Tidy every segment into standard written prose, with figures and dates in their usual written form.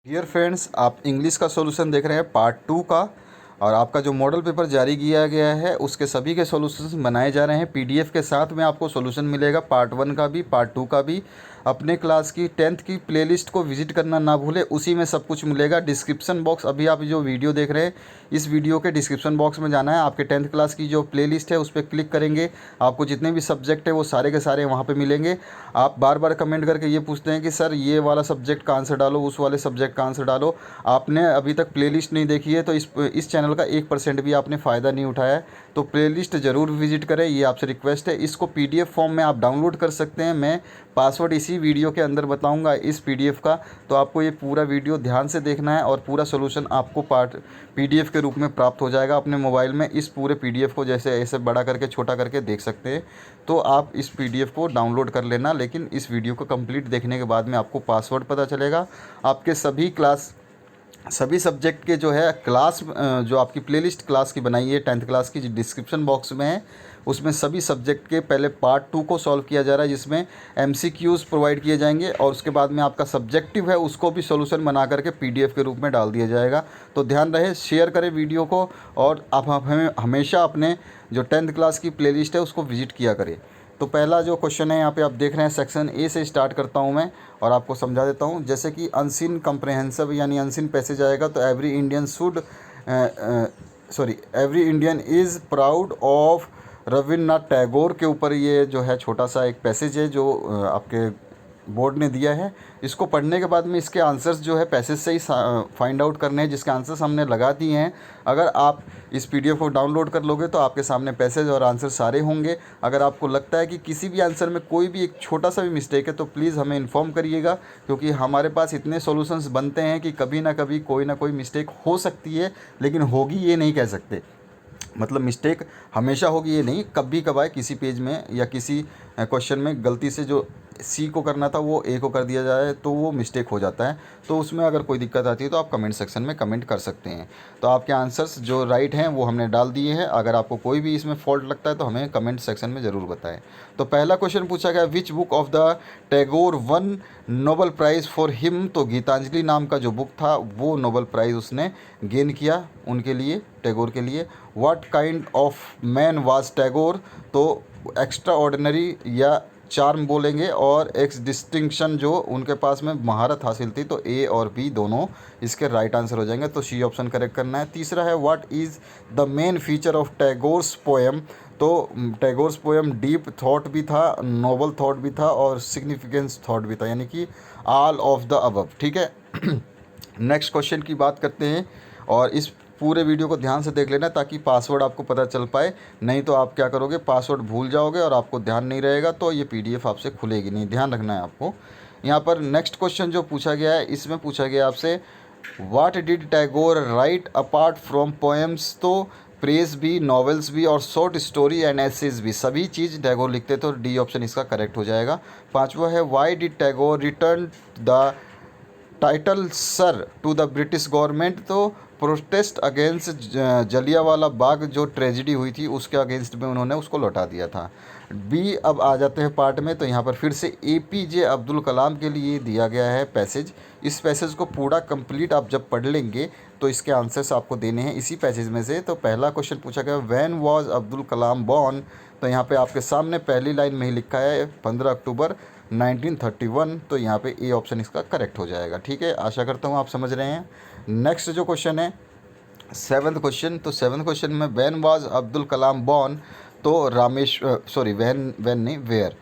Dear friends, आप English का solution देख रहे हैं पार्ट 2 का। और आपका जो मॉडल पेपर जारी किया गया है उसके सभी के सॉल्यूशंस बनाए जा रहे हैं पीडीएफ के साथ में। आपको सॉल्यूशन मिलेगा पार्ट 1 का भी, पार्ट 2 का भी। अपने क्लास की 10th की प्लेलिस्ट को विजिट करना ना भूले, उसी में सब कुछ मिलेगा। डिस्क्रिप्शन बॉक्स, अभी आप जो वीडियो देख रहे हैं इस वीडियो के डिस्क्रिप्शन बॉक्स में जाना है। आपके 10th क्लास की जो प्लेलिस्ट है उस पर क्लिक करेंगे, आपको जितने भी सब्जेक्ट है वो सारे के सारे वहाँ पे मिलेंगे। आप बार बार कमेंट करके ये पूछते हैं कि सर ये वाला सब्जेक्ट का आंसर डालो, उस वाले सब्जेक्ट का आंसर डालो। आपने अभी तक प्लेलिस्ट नहीं देखी है तो इस चैनल का 1% भी आपने फ़ायदा नहीं उठाया है। तो प्लेलिस्ट ज़रूर विजिट करें, ये आपसे रिक्वेस्ट है। इसको पीडीएफ फॉर्म में आप डाउनलोड कर सकते हैं। मैं पासवर्ड इसी वीडियो के अंदर बताऊंगा इस पीडीएफ का। तो आपको ये पूरा वीडियो ध्यान से देखना है और पूरा सोल्यूशन आपको पीडीएफ के रूप में प्राप्त हो जाएगा अपने मोबाइल में। इस पूरे पीडीएफ को जैसे ऐसे बड़ा करके छोटा करके देख सकते हैं। तो आप इस पीडीएफ को डाउनलोड कर लेना, लेकिन इस वीडियो को कंप्लीट देखने के बाद में आपको पासवर्ड पता चलेगा। आपके सभी सब्जेक्ट के जो है क्लास, जो आपकी प्लेलिस्ट क्लास की बनाई है 10th क्लास की, जो डिस्क्रिप्शन बॉक्स में है उसमें सभी सब्जेक्ट के पहले पार्ट 2 को सॉल्व किया जा रहा है, जिसमें एमसीक्यूज़ प्रोवाइड किए जाएंगे और उसके बाद में आपका सब्जेक्टिव है उसको भी सॉल्यूशन बना करके पीडीएफ के रूप में डाल दिया जाएगा। तो ध्यान रहे, शेयर करें वीडियो को और आप हमें हमेशा अपने जो 10th क्लास की प्लेलिस्ट है उसको विजिट किया करें। तो पहला जो क्वेश्चन है यहाँ पे आप देख रहे हैं, सेक्शन ए से स्टार्ट करता हूँ मैं और आपको समझा देता हूँ। जैसे कि अनसीन कम्प्रहेंसिव यानी अनसीन पैसेज आएगा तो every Indian is proud of Rabindranath Tagore के ऊपर ये जो है छोटा सा एक पैसेज है जो आपके बोर्ड ने दिया है। इसको पढ़ने के बाद में इसके आंसर्स जो है पैसेज से ही फाइंड आउट करने हैं, जिसके आंसर्स हमने लगा दिए हैं। अगर आप इस पीडीएफ को डाउनलोड कर लोगे तो आपके सामने पैसेज और आंसर सारे होंगे। अगर आपको लगता है कि किसी भी आंसर में कोई भी एक छोटा सा भी मिस्टेक है तो प्लीज़ हमें इन्फॉर्म करिएगा, क्योंकि हमारे पास इतने सॉल्यूशंस बनते हैं कि कभी ना कभी कोई ना कोई मिस्टेक हो सकती है, लेकिन होगी ये नहीं कह सकते। मतलब मिस्टेक हमेशा होगी ये नहीं, कभी कभार किसी पेज में या किसी क्वेश्चन में गलती से जो सी को करना था वो ए को कर दिया जाए तो वो मिस्टेक हो जाता है। तो उसमें अगर कोई दिक्कत आती है तो आप कमेंट सेक्शन में कमेंट कर सकते हैं। तो आपके आंसर्स जो राइट हैं वो हमने डाल दिए हैं। अगर आपको कोई भी इसमें फॉल्ट लगता है तो हमें कमेंट सेक्शन में ज़रूर बताएं। तो पहला क्वेश्चन पूछा गया, which book of the Tagore one Nobel prize for him. तो गीतांजलि नाम का जो बुक था वो नोबेल प्राइज़ उसने गेन किया उनके लिए, टैगोर के लिए। What kind of man was Tagore. तो एक्स्ट्रा ऑर्डिनरी या चार्म बोलेंगे और एक्स डिस्टिंक्शन जो उनके पास में महारत हासिल थी। तो ए और बी दोनों इसके राइट आंसर हो जाएंगे, तो सी ऑप्शन करेक्ट करना है। तीसरा है, what is the main feature of Tagore's poem. तो टैगोर्स पोएम डीप थॉट भी था, नोबल थॉट भी था और सिग्निफिकेंस थॉट भी था, यानी कि ऑल ऑफ द अबव। ठीक है। नेक्स्ट क्वेश्चन की बात करते हैं और इस पूरे वीडियो को ध्यान से देख लेना ताकि पासवर्ड आपको पता चल पाए। नहीं तो आप क्या करोगे, पासवर्ड भूल जाओगे और आपको ध्यान नहीं रहेगा तो ये पीडीएफ आपसे खुलेगी नहीं। ध्यान रखना है आपको। यहाँ पर नेक्स्ट क्वेश्चन जो पूछा गया है इसमें पूछा गया आपसे, what did Tagore right apart from poems. तो प्रेज भी, नॉवेल्स भी और शॉर्ट स्टोरी एंड एसेज भी, सभी चीज़ टैगोर लिखते थे। और डी ऑप्शन इसका करेक्ट हो जाएगा। पांचवा है, why did Tagore return the title sir to the British government. तो प्रोटेस्ट अगेंस्ट जलियांवाला बाग जो ट्रेजिडी हुई थी उसके अगेंस्ट में उन्होंने उसको लौटा दिया था। बी अब आ जाते हैं पार्ट में। तो यहाँ पर फिर से एपीजे अब्दुल कलाम के लिए दिया गया है पैसेज। इस पैसेज को पूरा कंप्लीट आप जब पढ़ लेंगे तो इसके आंसर्स आपको देने हैं इसी पैसेज में से। तो पहला क्वेश्चन पूछा गया, when was Abdul Kalam born. तो यहाँ पे आपके सामने पहली लाइन में ही लिखा है 15 अक्टूबर 1931। तो यहाँ पे ए ऑप्शन इसका करेक्ट हो जाएगा। ठीक है, आशा करता हूँ आप समझ रहे हैं। नेक्स्ट जो क्वेश्चन है 7th क्वेश्चन। तो 7th क्वेश्चन में when was Abdul Kalam born. तो व्हेन नहीं, वेयर।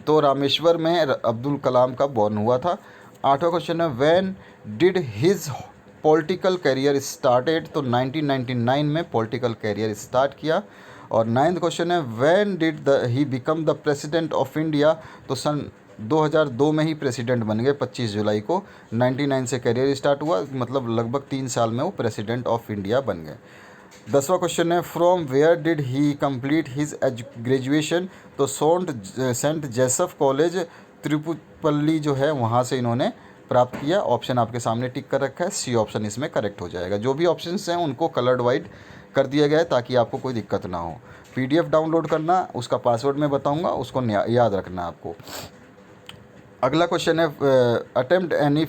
तो रामेश्वर में अब्दुल कलाम का बॉर्न हुआ था। 8वां क्वेश्चन है, when did his political career started. तो 1999 में पॉलिटिकल करियर स्टार्ट किया। और 9th क्वेश्चन है, when did he become the president of India. तो सन 2002 में ही प्रेसिडेंट बन गए, 25 जुलाई को। 99 से करियर स्टार्ट हुआ, मतलब लगभग 3 साल में वो प्रेसिडेंट ऑफ इंडिया बन गए। 10वां क्वेश्चन है, from where did he complete his graduation. तो सेंट जेसफ कॉलेज त्रिपुपल्ली जो है वहाँ से इन्होंने प्राप्त किया। ऑप्शन आपके सामने टिक कर रखा है, सी ऑप्शन इसमें करेक्ट हो जाएगा। जो भी ऑप्शंस हैं उनको कलर्ड वाइट कर दिया गया है ताकि आपको कोई दिक्कत ना हो। पीडीएफ डाउनलोड करना, उसका पासवर्ड मैं बताऊंगा, उसको याद रखना है आपको। अगला क्वेश्चन है, attempt any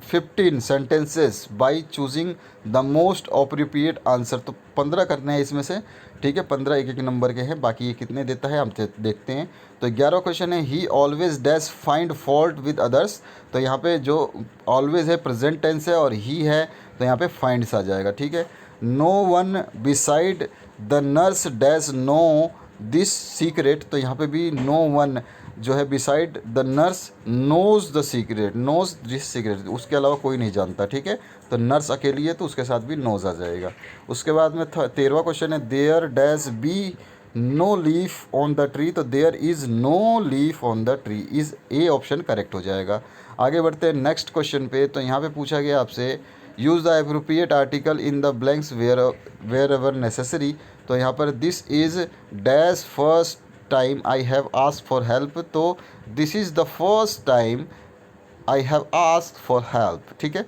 15 sentences by choosing the most appropriate answer. तो 15 करने हैं इसमें से, ठीक है। 15 एक एक नंबर के हैं, बाकी ये कितने देता है हम देखते हैं। तो 11वां क्वेश्चन है ही always dash find fault with others. तो यहाँ पे जो ऑलवेज है प्रेजेंट टेंस है और ही है, तो यहाँ पे फाइंड्स आ जाएगा, ठीक है। No one beside the nurse dash know this secret. तो यहाँ पे भी नो वन जो है beside the nurse knows the secret, knows this secret, उसके अलावा कोई नहीं जानता, ठीक है। तो नर्स अकेली है तो उसके साथ भी नोज़ आ जाएगा। उसके बाद में 13वां क्वेश्चन है there dash be no leaf on the tree. तो there is no leaf on the tree, is a option correct हो जाएगा। आगे बढ़ते हैं नेक्स्ट क्वेश्चन पे। तो यहाँ पे पूछा गया आपसे use the appropriate article in the blanks wherever necessary. तो यहाँ पर this is dash first time I have asked for help. तो this is the first time I have asked for help, ठीक है।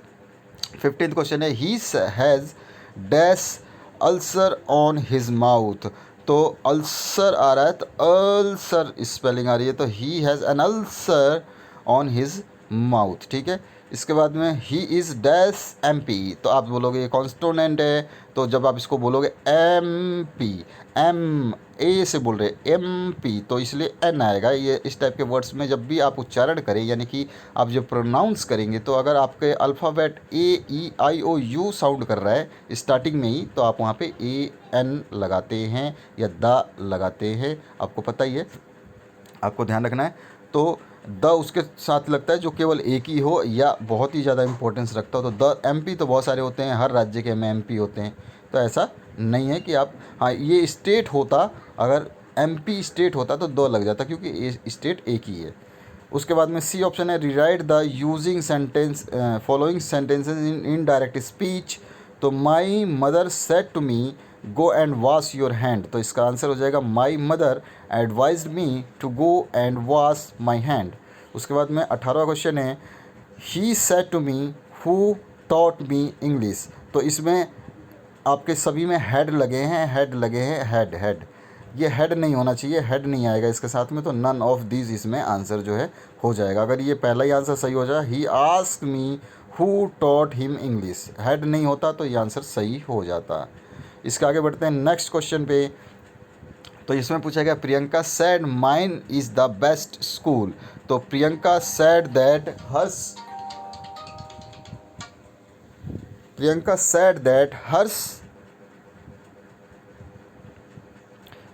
15th क्वेश्चन है he has dash ulcer on his mouth. तो ulcer आ रहा है, तो अल्सर स्पेलिंग आ रही है, तो he has an ulcer on his mouth, ठीक है। इसके बाद में ही इज़ डैश MP। तो आप बोलोगे ये कॉन्स्टोनेंट है, तो जब आप इसको बोलोगे MP, एम ए से बोल रहे MP, तो इसलिए N आएगा। ये इस टाइप के वर्ड्स में जब भी आप उच्चारण करें, यानी कि आप जब प्रोनाउंस करेंगे, तो अगर आपके अल्फ़ाबेट AEIOU साउंड कर रहा है स्टार्टिंग में ही, तो आप वहाँ पे AN लगाते हैं या द लगाते हैं, आपको पता ही है, आपको ध्यान रखना है। तो द उसके साथ लगता है जो केवल एक ही हो या बहुत ही ज़्यादा इंपॉर्टेंस रखता हो। तो द MP तो बहुत सारे होते हैं, हर राज्य के में MP होते हैं, तो ऐसा नहीं है कि आप, हाँ ये स्टेट होता, अगर MP स्टेट होता तो दो लग जाता, क्योंकि ये स्टेट एक ही है। उसके बाद में C ऑप्शन है rewrite the using sentence following sentences in indirect speech. तो my mother said to me go and wash your hand. तो इसका आंसर हो जाएगा my mother advised me to go and wash my hand. उसके बाद में 18वां क्वेश्चन है he said to me who taught me English. तो इसमें आपके सभी में हेड लगे हैं, हेड लगे हैं, हेड हेड, ये हेड नहीं होना चाहिए, हेड नहीं आएगा इसके साथ में, तो नन ऑफ दीज इसमें आंसर जो है हो जाएगा। अगर ये पहला ही आंसर सही हो जाए he asked me who taught him English, head नहीं होता तो ये आंसर सही हो जाता। इसके आगे बढ़ते हैं नेक्स्ट क्वेश्चन पे। तो इसमें पूछा गया Priyanka said mine is the best school. तो Priyanka said that hers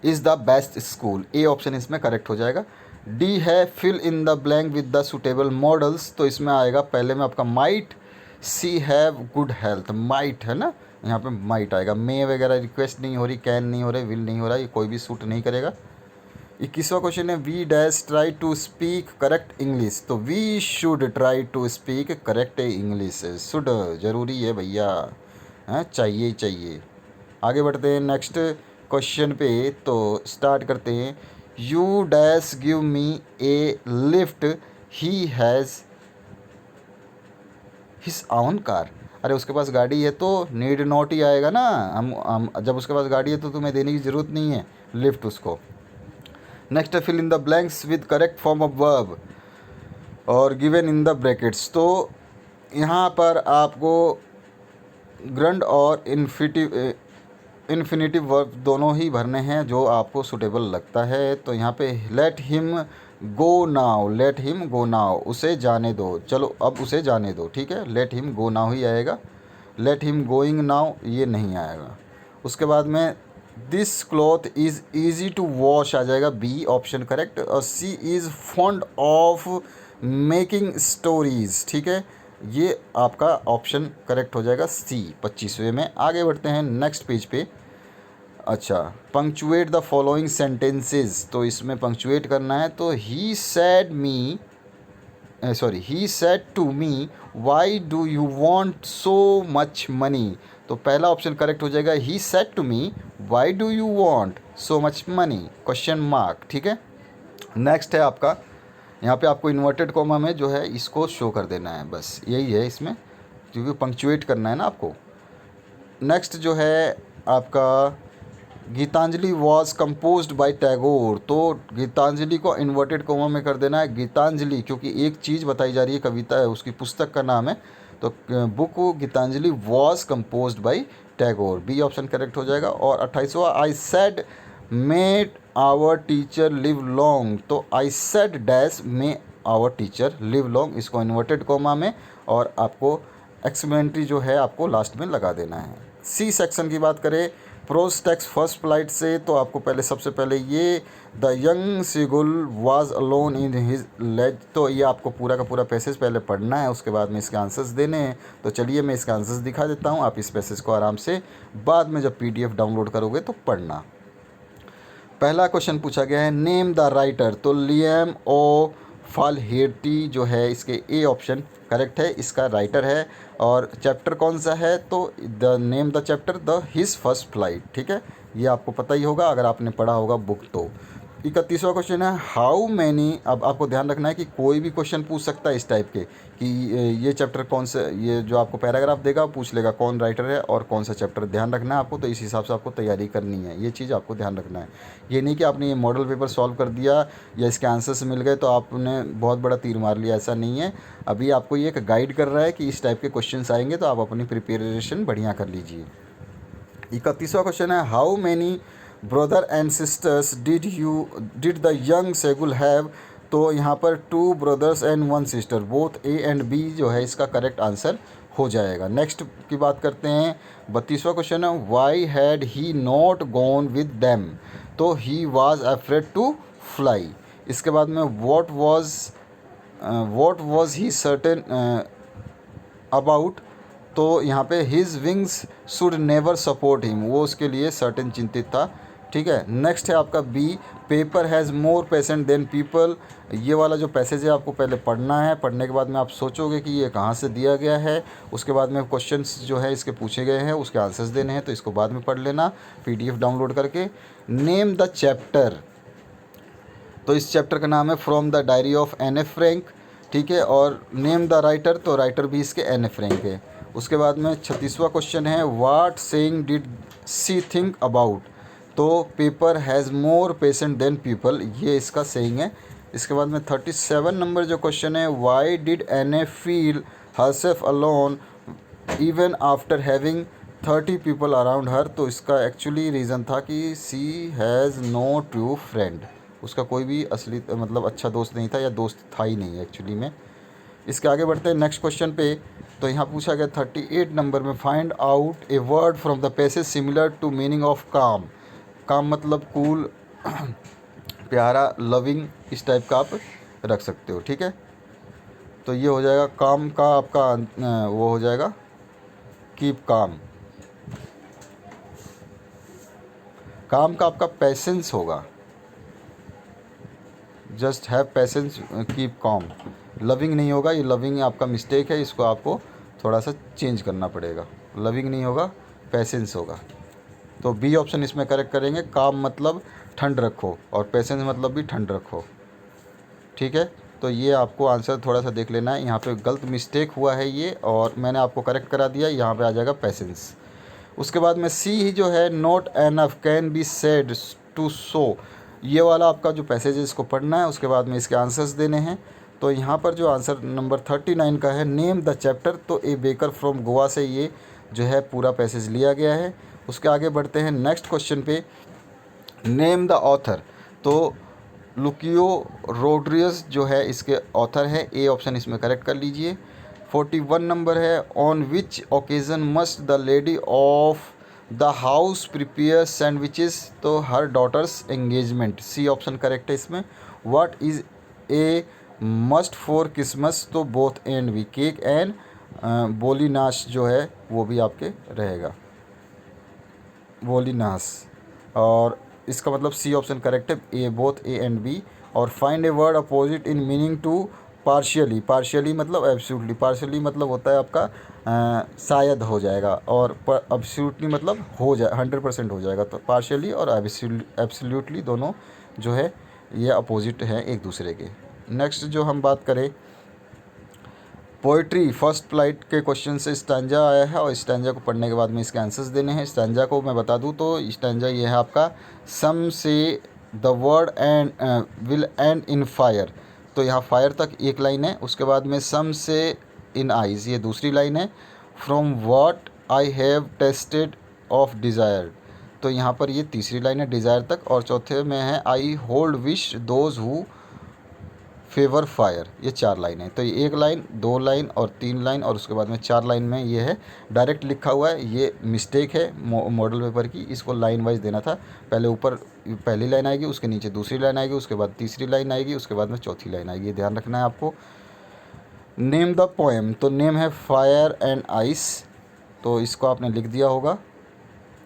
is the best school, A option इसमें करेक्ट हो जाएगा। डी है fill in the blank with the suitable modals. तो इसमें आएगा पहले में आपका might, she have good health, might है ना, यहाँ पे माइट आएगा। मे वगैरह रिक्वेस्ट नहीं हो रही, कैन नहीं हो रही, विल नहीं हो रहा, ये कोई भी सूट नहीं करेगा। 21वां क्वेश्चन है we dash try to speak correct English. तो we should try to speak correct English, should जरूरी है भैया, हाँ चाहिए ही चाहिए। आगे बढ़ते हैं नेक्स्ट क्वेश्चन पे। तो स्टार्ट करते हैं you dash give me A lift he has his own car. अरे उसके पास गाड़ी है तो नीड नॉट ही आएगा ना, हम जब उसके पास गाड़ी है तो तुम्हें देने की ज़रूरत नहीं है लिफ्ट उसको। नेक्स्ट है fill in the blanks with correct form of verb और गिवन इन द ब्रैकेट्स। तो यहाँ पर आपको ग्रंड और इन्फिनिटिव वर्ब दोनों ही भरने हैं जो आपको सूटेबल लगता है। तो यहाँ पे let him go now, let him go now, उसे जाने दो, चलो अब उसे जाने दो, ठीक है। Let him go now he आएगा, लेट हिम गोइंग नाउ ये नहीं आएगा। उसके बाद में this cloth is easy to wash आ जाएगा, बी ऑप्शन करेक्ट। और she is fond of making stories, ठीक है, ये आपका ऑप्शन करेक्ट हो जाएगा सी 25वें में। आगे बढ़ते हैं नेक्स्ट पेज पे। अच्छा, पंक्चुएट द फॉलोइंग सेंटेंसेस। तो इसमें पंक्चुएट करना है। तो he said to me why do you want so much money. तो पहला ऑप्शन करेक्ट हो जाएगा he said to me why do you want so much money, question mark, ठीक है। नेक्स्ट है आपका, यहाँ पे आपको इन्वर्टेड कॉमा में जो है इसको शो कर देना है, बस यही है इसमें, क्योंकि पंक्चुएट करना है ना आपको। नेक्स्ट जो है आपका Gitanjali was composed by Tagore. तो गीतांजलि को इन्वर्टेड कॉमा में कर देना है गीतांजलि, क्योंकि एक चीज़ बताई जा रही है, कविता है, उसकी पुस्तक का नाम है, तो book Gitanjali was composed by Tagore, B option correct हो जाएगा। और 28वां, I said made our teacher live long, तो I said dash may our teacher live long, इसको इन्वर्टेड कॉमा में और आपको एक्सप्लेनेटरी जो है आपको लास्ट में लगा देना है। सी सेक्शन की बात करें प्रोज टेक्स्ट फर्स्ट फ्लाइट से, तो आपको पहले सबसे पहले ये the young seagull was alone in his ledge, तो ये आपको पूरा का पूरा पैसेज पहले पढ़ना है, उसके बाद में इसके आंसर्स देने हैं। तो चलिए मैं इसके आंसर्स दिखा देता हूँ, आप इस पैसेज को आराम से बाद में जब PDF डाउनलोड करोगे तो पढ़ना। पहला क्वेश्चन पूछा गया है नेम द राइटर, तो लियम ओ फालहेटी जो है इसके ए ऑप्शन करेक्ट है, इसका राइटर है। और चैप्टर कौन सा है, तो the name the chapter the his first flight, ठीक है, ये आपको पता ही होगा अगर आपने पढ़ा होगा बुक तो। 31वां क्वेश्चन है हाउ मैनी, अब आपको ध्यान रखना है कि कोई भी क्वेश्चन पूछ सकता है इस टाइप के कि ये चैप्टर कौन सा, ये जो आपको पैराग्राफ देगा पूछ लेगा कौन राइटर है और कौन सा चैप्टर, ध्यान रखना है आपको। तो इस हिसाब से आपको तैयारी करनी है, ये चीज़ आपको ध्यान रखना है। ये नहीं कि आपने ये मॉडल पेपर सॉल्व कर दिया या इसके आंसर्स मिल गए तो आपने बहुत बड़ा तीर मार लिया, ऐसा नहीं है। अभी आपको ये एक गाइड कर रहा है कि इस टाइप के क्वेश्चन आएंगे तो आप अपनी प्रिपरेशन बढ़िया कर लीजिए। 31वां क्वेश्चन है how many brother and sisters did the young seagull have, तो यहाँ पर 2 brothers and 1 sister, both A and B जो है इसका करेक्ट आंसर हो जाएगा। नेक्स्ट की बात करते हैं 32वां क्वेश्चन है why had he not gone with them, तो he was afraid to fly. इसके बाद में what was he certain about, तो यहाँ पे his wings should never support him, वो उसके लिए सर्टेन चिंतित था, ठीक है। नेक्स्ट है आपका B paper has more patient than people, ये वाला जो पैसेज है आपको पहले पढ़ना है, पढ़ने के बाद में आप सोचोगे कि ये कहाँ से दिया गया है, उसके बाद में क्वेश्चंस जो है इसके पूछे गए हैं उसके आंसर्स देने हैं, तो इसको बाद में पढ़ लेना PDF डाउनलोड करके। नेम द चैप्टर, तो इस चैप्टर का नाम है from the diary of Anne Frank, ठीक है। और नेम द राइटर, तो राइटर भी इसके एन ए फ्रैंक है। उसके बाद में 36वां क्वेश्चन है what saying did she think about, तो paper has more patient than people, ये इसका सेइंग है। इसके बाद में 37 नंबर जो क्वेश्चन है why did Anne feel herself alone even after having 30 people around her, तो इसका एक्चुअली रीज़न था कि she has no true friend, उसका कोई भी असली मतलब अच्छा दोस्त नहीं था या दोस्त था ही नहीं एक्चुअली में। इसके आगे बढ़ते हैं नेक्स्ट क्वेश्चन पे, तो यहाँ पूछा गया 38 नंबर में find out a word from the passage similar to meaning of calm, calm मतलब कूल प्यारा लविंग, इस टाइप का आप रख सकते हो, ठीक है। तो ये हो जाएगा काम का आपका वो हो जाएगा कीप काम, काम का आपका पेशेंस होगा, just have patience keep com, loving नहीं होगा, ये लविंग आपका मिस्टेक है, इसको आपको थोड़ा सा चेंज करना पड़ेगा, लविंग नहीं होगा पेशेंस होगा। तो बी ऑप्शन इसमें करेक्ट करेंगे, काम मतलब ठंड रखो और पेशेंस मतलब भी ठंड रखो, ठीक है। तो ये आपको आंसर थोड़ा सा देख लेना है, यहाँ पे गलत मिस्टेक हुआ है ये और मैंने आपको करेक्ट करा दिया, यहाँ पे आ जाएगा पेशेंस। उसके बाद में सी ही जो है not enough can be said to so, ये वाला आपका जो पैसेज है इसको पढ़ना है, उसके बाद में इसके आंसर्स देने हैं। तो यहाँ पर जो आंसर नंबर 39 का है नेम द चैप्टर, तो ए बेकर फ्रॉम गोवा से ये जो है पूरा पैसेज लिया गया है। उसके आगे बढ़ते हैं नेक्स्ट क्वेश्चन पे, नेम द ऑथर, तो लुकियो रोड्रिगस जो है इसके ऑथर है, ए ऑप्शन इसमें करेक्ट कर लीजिए। 41 नंबर है on which occasion must the lady of the house prepare sandwiches, तो her daughter's engagement, C option correct है इसमें। What is a must for Christmas, तो बोथ एंड भी, केक एंड बोलीनाश जो है वो भी आपके रहेगा, बोलीनास, और इसका मतलब सी ऑप्शन करेक्ट है, A both A and B. और find a word opposite in meaning to partially, partially मतलब एब्सोल्युटली, पार्शियली मतलब होता है आपका शायद हो जाएगा, और एब्सोल्युटली मतलब हो जाए 100% हो जाएगा, तो पार्शियली और एब्सोल्युटली दोनों जो है ये अपोजिट हैं एक दूसरे के। नेक्स्ट जो हम बात करें पोइट्री फर्स्ट फ्लाइट के क्वेश्चन से स्टैंजा आया है और स्टैंजा को पढ़ने के बाद में इसके आंसर्स देने हैं। स्टैंजा को मैं बता दूं तो स्टैंजा ये है आपका सम से the word and will and in fire, तो यहाँ फायर तक एक लाइन है, उसके बाद में सम से इन आइज़, ये दूसरी लाइन है। From what I have tested of desire, तो यहाँ पर ये तीसरी लाइन है डिज़ायर तक। और चौथे में है I hold wish those who favour fire, ये 4 लाइन है। तो ये 1 लाइन, 2 लाइन और 3 लाइन और उसके बाद में 4 लाइन में ये है। डायरेक्ट लिखा हुआ है, ये मिस्टेक है मॉडल पेपर की, इसको लाइन वाइज देना था। पहले ऊपर पहली लाइन आएगी, उसके नीचे दूसरी लाइन आएगी, उसके बाद तीसरी लाइन आएगी, उसके बाद में चौथी लाइन आएगी, ध्यान रखना है आपको। नेम द पोएम, तो नेम है फायर एंड आइस, तो इसको आपने लिख दिया होगा।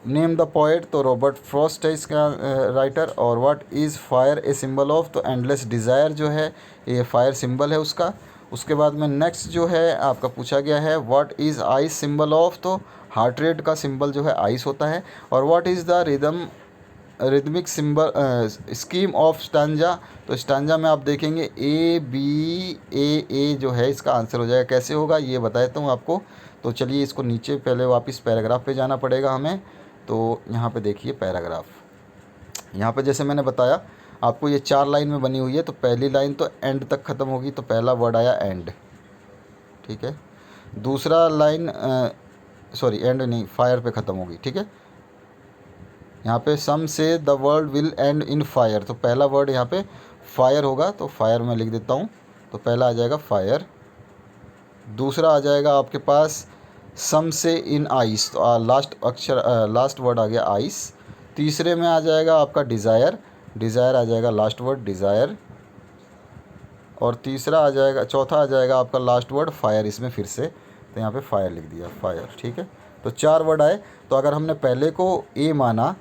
नेम द पोएट, तो रॉबर्ट फ्रॉस्ट है इसका राइटर। और what is fire a symbol of, तो एंडलेस डिज़ायर जो है ये फायर सिंबल है उसका। उसके बाद में नेक्स्ट जो है आपका पूछा गया है what is ice symbol of, तो हार्ट रेट का सिंबल जो है आइस होता है। और what is the rhythmic symbol scheme of stanza, तो स्टांजा में आप देखेंगे ABAA जो है इसका आंसर हो जाएगा। कैसे होगा ये बता देता हूँ आपको। तो चलिए इसको नीचे पहले वापस पैराग्राफ पे जाना पड़ेगा हमें। तो यहाँ पे देखिए पैराग्राफ, यहाँ पे जैसे मैंने बताया आपको ये 4 लाइन में बनी हुई है। तो पहली लाइन तो एंड तक ख़त्म होगी, तो पहला वर्ड आया एंड, ठीक है। दूसरा लाइन सॉरी एंड नहीं, फायर पे ख़त्म होगी, ठीक है। यहाँ पे सम से the world will and in fire, तो पहला वर्ड यहाँ पे फायर होगा, तो फायर मैं लिख देता हूँ। तो पहला आ जाएगा फायर। दूसरा आ जाएगा आपके पास सम से इन आइस, तो लास्ट अक्षर लास्ट वर्ड आ गया आइस। तीसरे में आ जाएगा आपका डिज़ायर, डिज़ायर आ जाएगा लास्ट वर्ड डिज़ायर। और तीसरा आ जाएगा, चौथा आ जाएगा आपका लास्ट वर्ड फायर इसमें फिर से, तो यहाँ पे फायर लिख दिया फायर, ठीक है। तो 4 वर्ड आए। तो अगर हमने पहले को ए माना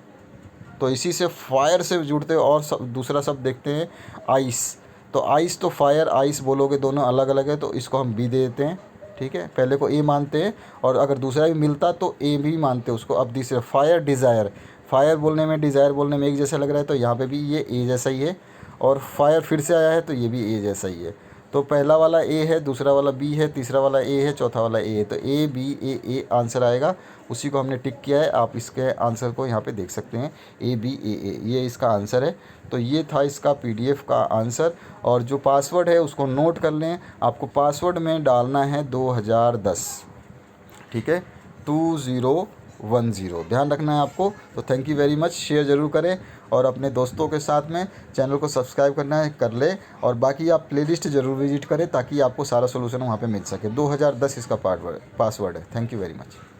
तो इसी से फायर से जुड़ते और दूसरा शब्द देखते हैं आइस, तो आइस तो फायर आइस बोलोगे दोनों अलग अलग है, तो इसको हम बी दे देते हैं, ठीक है। पहले को ए मानते हैं और अगर दूसरा भी मिलता तो ए भी मानते हैं उसको। अब तीसरे फायर डिज़ायर, फायर बोलने में डिज़ायर बोलने में एक जैसा लग रहा है, तो यहाँ पे भी ये ए जैसा ही है। और फायर फिर से आया है तो ये भी ए जैसा ही है। तो पहला वाला ए है, दूसरा वाला बी है, तीसरा वाला ए है, चौथा वाला ए है, तो ABAA आंसर आएगा। उसी को हमने टिक किया है, आप इसके आंसर को यहाँ पे देख सकते हैं ABAA, ये इसका आंसर है। तो ये था इसका PDF का आंसर। और जो पासवर्ड है उसको नोट कर लें, आपको पासवर्ड में डालना है 2010, ठीक है, 2010, ध्यान रखना है आपको। तो thank you very much, share ज़रूर करें और अपने दोस्तों के साथ में चैनल को सब्सक्राइब करना है कर ले। और बाकी आप प्लेलिस्ट ज़रूर विजिट करें ताकि आपको सारा सोल्यूशन वहाँ पे मिल सके। 2010 इसका पासवर्ड है। Thank you very much.